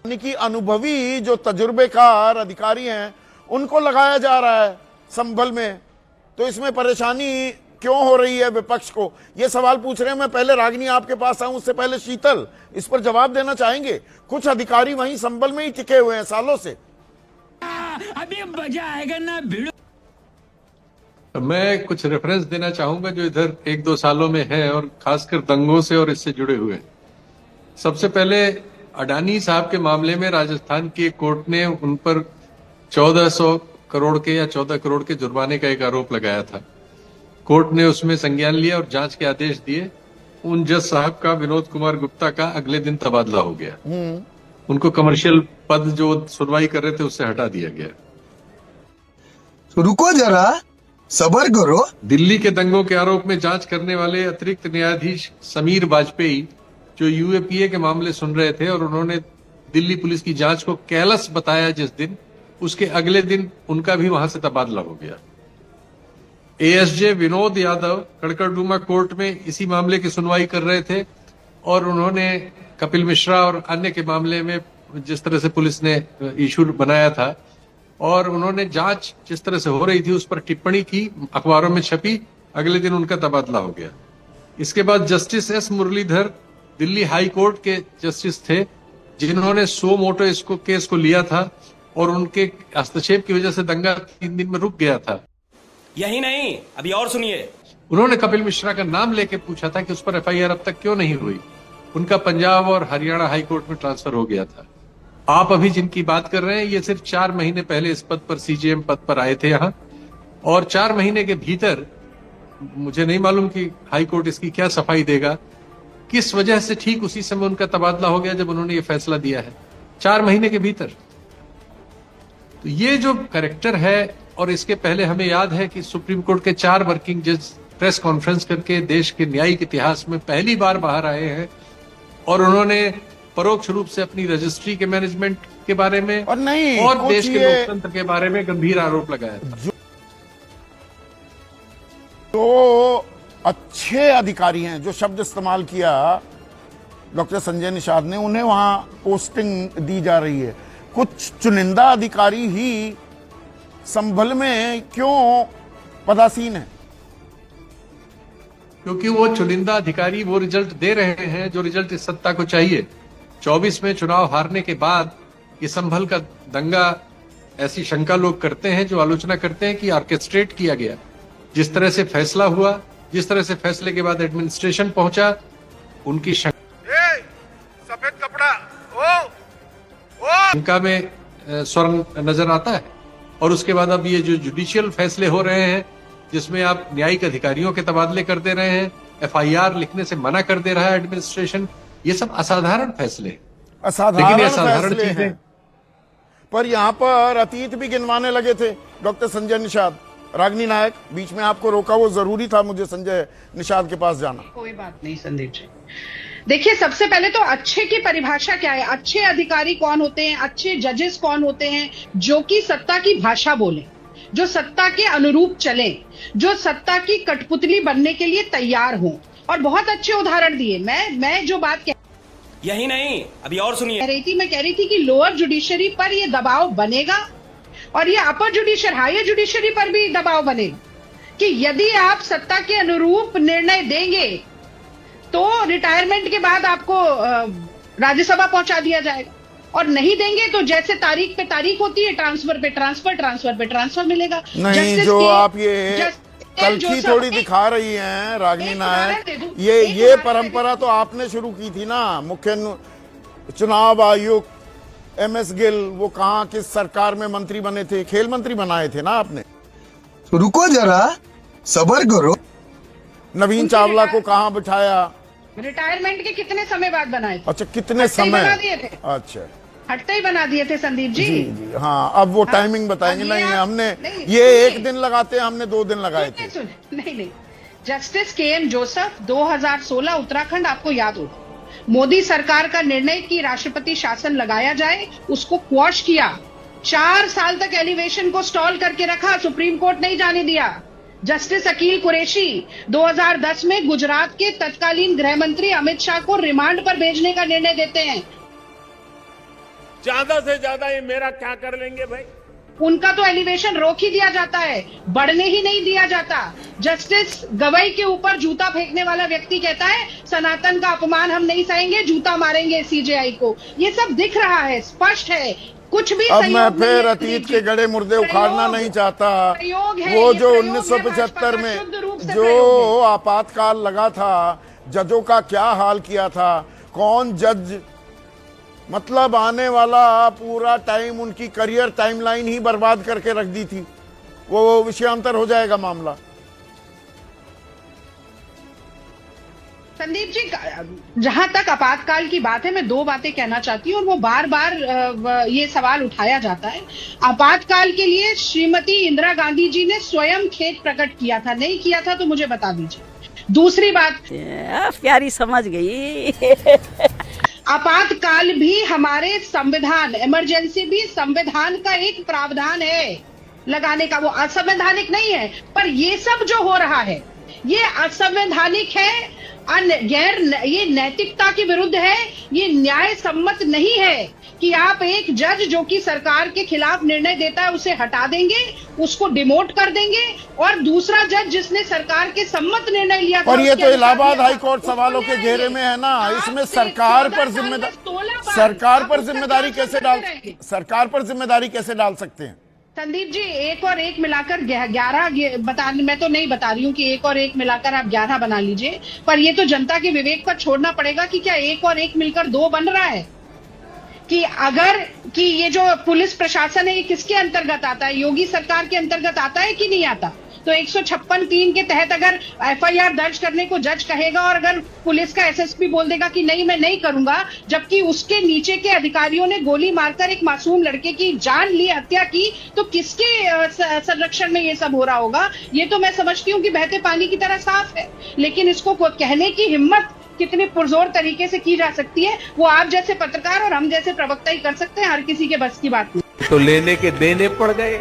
की अनुभवी जो तजुर्बेकार अधिकारी हैं उनको लगाया जा रहा है संभल में, तो इसमें परेशानी क्यों हो रही है विपक्ष को? ये सवाल पूछ रहे हैं। मैं पहले रागिनी आपके पास आऊं, उससे पहले शीतल इस पर जवाब देना चाहेंगे। कुछ अधिकारी वहीं संभल में ही टिके हुए हैं सालों से। अभी मजा आएगा ना भिड़ो। मैं कुछ रेफरेंस देना चाहूंगा जो इधर 1-2 सालों में है और खासकर दंगों से और इससे जुड़े हुए हैं। सबसे पहले अडानी साहब के मामले में राजस्थान की एक कोर्ट ने उन पर 1400 करोड़ के या 14 करोड़ के जुर्माने का एक आरोप लगाया था। कोर्ट ने उसमें संज्ञान लिया और जांच के आदेश दिए। उन जज साहब का, विनोद कुमार गुप्ता का, अगले दिन तबादला हो गया। उनको कमर्शियल पद जो सुनवाई कर रहे थे उससे हटा दिया गया। तो रुको जरा, सबर करो। दिल्ली के दंगों के आरोप में जांच करने वाले अतिरिक्त न्यायाधीश समीर वाजपेयी जो यूएपीए के मामले सुन रहे थे और उन्होंने दिल्ली पुलिस की जांच को कैलस बताया जिस दिन, उसके अगले दिन उनका भी वहां से तबादला हो गया। एएसजे विनोद यादव कड़कड़डूमा कोर्ट में इसी मामले की सुनवाई कर रहे थे और उन्होंने कपिल मिश्रा और अन्य के मामले में जिस तरह से पुलिस ने इशू बनाया था और उन्होंने जांच जिस तरह से हो रही थी उस पर टिप्पणी की, अखबारों में छपी, अगले दिन उनका तबादला हो गया। इसके बाद justice S Muralidhar Delhi high court के जस्टिस थे जिन्होंने सो मोटो इसको केस को लिया था और उनके हस्तक्षेप की वजह से दंगा 3 दिन में रुक गया था। यही नहीं, अभी और सुनिए। उन्होंने कपिल मिश्रा का नाम लेके पूछा था कि उस पर एफआईआर अब तक क्यों नहीं हुई। उनका पंजाब और हरियाणा हाई कोर्ट में ट्रांसफर हो गया था। आप अभी जिनकी बात कर रहे हैं ये सिर्फ 4 महीने पहले इस पद पर, सीजेएम पद पर आए थे यहाँ, और 4 महीने के भीतर मुझे नहीं मालूम कि हाई कोर्ट इसकी क्या सफाई देगा, किस वजह से ठीक उसी समय उनका तबादला हो गया जब उन्होंने ये फैसला दिया है, 4 महीने के भीतर। तो ये जो कैरेक्टर है, और इसके पहले हमें याद है कि सुप्रीम कोर्ट के 4 वर्किंग जज प्रेस कॉन्फ्रेंस करके देश के न्यायिक इतिहास में पहली बार बाहर आए हैं और उन्होंने परोक्ष रूप से अपनी रजिस्ट्री के मैनेजमेंट के बारे में और देश के लोकतंत्र के बारे में गंभीर आरोप लगाया था। तो अच्छे अधिकारी हैं, जो शब्द इस्तेमाल किया डॉक्टर संजय निषाद ने, उन्हें वहां पोस्टिंग दी जा रही है। कुछ चुनिंदा अधिकारी ही संभल में क्यों पदासीन है? क्योंकि वो चुनिंदा अधिकारी वो रिजल्ट दे रहे हैं जो रिजल्ट इस सत्ता को चाहिए। 24 में चुनाव हारने के बाद ये संभल का दंगा, ऐसी शंका लोग करते हैं, जो आलोचना करते हैं कि ऑर्केस्ट्रेट किया गया। जिस तरह से फैसला हुआ, जिस तरह से फैसले के बाद एडमिनिस्ट्रेशन पहुंचा, उनकी सफेद कपड़ा शंका में स्वर नजर आता है। और उसके बाद अब ये जो जुडिशियल फैसले हो रहे हैं जिसमें आप न्यायिक अधिकारियों के तबादले कर दे रहे हैं, एफआईआर लिखने से मना कर दे रहा है एडमिनिस्ट्रेशन, ये सब असाधारण फैसले, लेकिन ये असाधारण चीजें। पर यहाँ पर अतीत भी गिनवाने लगे थे डॉक्टर संजय निषाद। रागिनी नायक, बीच में आपको रोका, वो जरूरी था मुझे संजय निषाद के पास जाना। कोई बात नहीं संदीप जी। देखिए, सबसे पहले तो अच्छे की परिभाषा क्या है? अच्छे अधिकारी कौन होते हैं, अच्छे जजेस कौन होते हैं? जो कि सत्ता की भाषा बोले, जो सत्ता के अनुरूप चले, जो सत्ता की कठपुतली बनने के लिए तैयार हों। और बहुत अच्छे उदाहरण दिए। मैं जो बात यही नहीं, अभी और सुनिए। मैं कह रही थी कि लोअर जुडिशरी पर ये दबाव बनेगा और ये अपर जुडिशरी, हायर जुडिशरी पर भी दबाव बनेगा कि यदि आप सत्ता के अनुरूप निर्णय देंगे तो रिटायरमेंट के बाद आपको राज्यसभा पहुंचा दिया जाएगा, और नहीं देंगे तो जैसे तारीख पे तारीख होती है, ट्रांसफर पे ट्रांसफर, ट्रांसफर पे ट्रांसफर मिलेगा। नहीं, जो आप ये तलखी थोड़ी दिखा रही हैं रागिनी नायक, ये परंपरा तो आपने शुरू की थी ना। मुख्य चुनाव आयुक्त MS गिल, वो कहाँ किस सरकार में मंत्री बने थे? खेल मंत्री बनाए थे ना आपने। तो रुको जरा, सबर करो। नवीन चावला को कहाँ बिठाया? रिटायरमेंट के कितने समय बाद बनाए थे? अच्छा, कितने समय बना दिए थे? अच्छा, हटते ही बना दिए थे संदीप जी। जी, हाँ, अब वो टाइमिंग बताएंगे। नहीं, हमने ये 1 दिन लगाते हैं, हमने 2 दिन लगाए थे। नहीं, जस्टिस KM जोसेफ 2016 उत्तराखंड, आपको याद होगा, मोदी सरकार का निर्णय कि राष्ट्रपति शासन लगाया जाए, उसको क्वॉश किया। 4 साल तक एलिवेशन को स्टॉल करके रखा, सुप्रीम कोर्ट नहीं जाने दिया। जस्टिस अकील कुरैशी 2010 में गुजरात के तत्कालीन गृह मंत्री अमित शाह को रिमांड पर भेजने का निर्णय देते हैं। ज्यादा से ज्यादा ये मेरा क्या कर लेंगे भाई? उनका तो एलिवेशन रोक ही दिया जाता है, बढ़ने ही नहीं दिया जाता। जस्टिस गवई के ऊपर जूता फेंकने वाला व्यक्ति कहता है सनातन का अपमान हम नहीं सहेंगे, जूता मारेंगे सीजेआई को। ये सब दिख रहा है, स्पष्ट है, कुछ भी अब मैं सहयोग नहीं फिर है। अतीत के गड़े मुर्दे उखाड़ना प्रयोग- नहीं चाहता। प्रयोग है, वो ये जो प्रयोग है 1975 भाजपा का, शुद्ध रूप में से जो प्रयोग है। आपातकाल लगा था, जजों का क्या हाल किया था, कौन जज, मतलब आने वाला पूरा टाइम, उनकी करियर टाइमलाइन ही बर्बाद करके रख दी थी। वो विषयांतर हो जाएगा मामला। संदीप जी, जहां तक आपातकाल की बात है, मैं दो बातें कहना चाहती हूँ और वो बार बार ये सवाल उठाया जाता है। आपातकाल के लिए श्रीमती इंदिरा गांधी जी ने स्वयं खेद प्रकट किया था, नहीं किया था तो मुझे बता दीजिए। दूसरी बात, प्यारी समझ गई। आपातकाल भी हमारे संविधान, इमरजेंसी भी संविधान का एक प्रावधान है लगाने का, वो असंवैधानिक नहीं है। पर ये सब जो हो रहा है ये असंवैधानिक है, ये नैतिकता के विरुद्ध है, ये न्याय सम्मत नहीं है कि आप एक जज जो कि सरकार के खिलाफ निर्णय देता है उसे हटा देंगे, उसको डिमोट कर देंगे, और दूसरा जज जिसने सरकार के सम्मत निर्णय लिया था पर ये उसके तो अनुसार इलाहाबाद लिया था, हाईकोर्ट उसको सवालों के न्याय घेरे देंगे। में है ना। आप इसमें से सरकार 14 पर साल में जिम्मेदारी 16 बार सरकार आप पर उसका जिम्मेदारी क्या कैसे करते रहेंगे? सरकार पर जिम्मेदारी कैसे डाल सकते हैं? संदीप जी, एक और एक मिलाकर 11 बता, मैं तो नहीं बता रही हूँ कि एक और एक मिलाकर आप 11 बना लीजिए, पर ये तो जनता के विवेक पर छोड़ना पड़ेगा कि क्या एक और एक मिलकर 2 बन रहा है? कि अगर कि ये जो पुलिस प्रशासन है ये किसके अंतर्गत आता है? योगी सरकार के अंतर्गत आता है कि नहीं आता? तो 156(3) के तहत अगर एफआईआर दर्ज करने को जज कहेगा और अगर पुलिस का एसएसपी बोल देगा कि नहीं मैं नहीं करूंगा, जबकि उसके नीचे के अधिकारियों ने गोली मारकर एक मासूम लड़के की जान ली, हत्या की, तो किसके संरक्षण में ये सब हो रहा होगा? ये तो मैं समझती हूँ कि बहते पानी की तरह साफ है, लेकिन इसको कहने की हिम्मत कितनी पुरजोर तरीके से की जा सकती है वो आप जैसे पत्रकार और हम जैसे प्रवक्ता ही कर सकते हैं, हर किसी के बस की बात नहीं। तो लेने के देने पड़ गए।